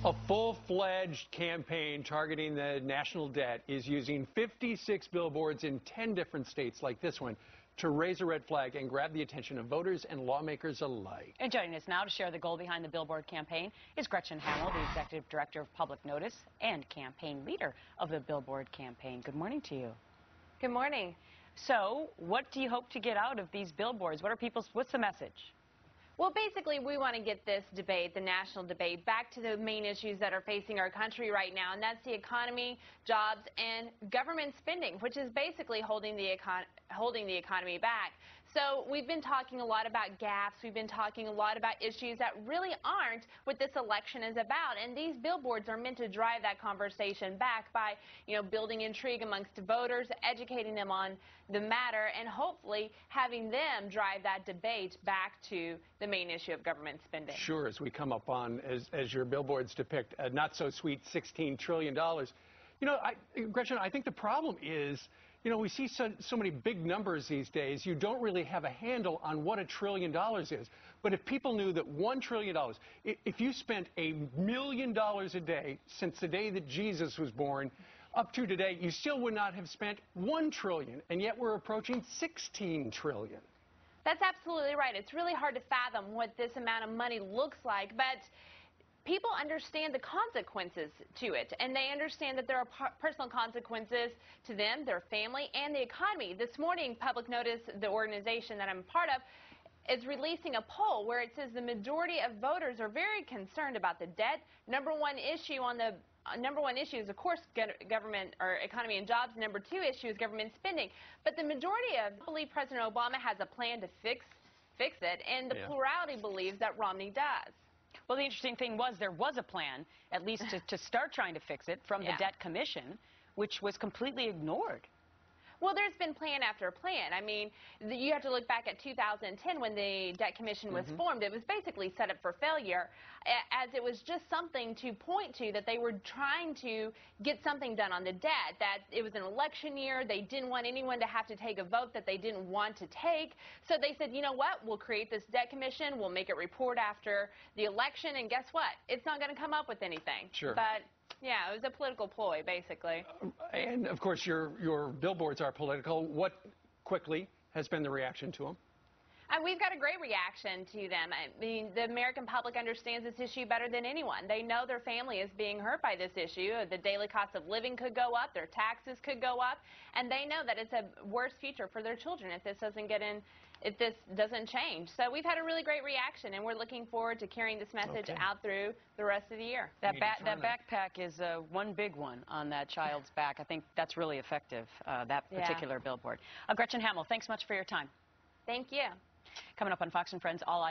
A full-fledged campaign targeting the national debt is using 56 billboards in 10 different states like this one to raise a red flag and grab the attention of voters and lawmakers alike. And joining us now to share the goal behind the billboard campaign is Gretchen Hamel, the Executive Director of Public Notice and campaign leader of the billboard campaign. Good morning to you. Good morning. So, what do you hope to get out of these billboards? What's the message? Well, basically, we want to get this debate, the national debate, back to the main issues that are facing our country right now, and that's the economy, jobs, and government spending, which is basically holding the economy back. So we've been talking a lot about gaps. We've been talking a lot about issues that really aren't what this election is about. And these billboards are meant to drive that conversation back by, building intrigue amongst voters, educating them on the matter, and hopefully having them drive that debate back to the main issue of government spending. Sure, as we come up on, as your billboards depict, a not-so-sweet $16 trillion. Gretchen, I think the problem is, we see so many big numbers these days, you don't really have a handle on what $1 trillion is. But if people knew that $1 trillion, if you spent $1 million a day since the day that Jesus was born up to today, you still would not have spent $1 trillion, and yet we're approaching $16 trillion. That's absolutely right. It's really hard to fathom what this amount of money looks like, but people understand the consequences to it, and they understand that there are personal consequences to them, their family, and the economy. This morning, Public Notice, the organization that I'm part of, is releasing a poll where it says the majority of voters are very concerned about the debt. Number one issue is, of course, government or economy and jobs. Number two issue is government spending. But the majority believe President Obama has a plan to fix it, and the plurality believes that Romney does. Well, the interesting thing was there was a plan, at least to start trying to fix it, from the Debt Commission, which was completely ignored. Well, there's been plan after plan. I mean, you have to look back at 2010 when the Debt Commission was formed. It was basically set up for failure, as it was just something to point to that they were trying to get something done on the debt, that it was an election year. They didn't want anyone to have to take a vote that they didn't want to take. So they said, you know what, we'll create this Debt Commission. We'll make it report after the election. And guess what? It's not going to come up with anything. Sure. But yeah, it was a political ploy, basically. And, of course, your billboards are political. What quickly has been the reaction to them? We've got a great reaction to them. I mean, the American public understands this issue better than anyone. They know their family is being hurt by this issue. The daily cost of living could go up, their taxes could go up, and they know that it's a worse future for their children if this doesn't change. So we've had a really great reaction, and we're looking forward to carrying this message out through the rest of the year. That backpack is one big one on that child's back. I think that's really effective, that particular billboard. Gretchen Hamel, thanks much for your time. Thank you. Coming up on Fox and Friends, all eyes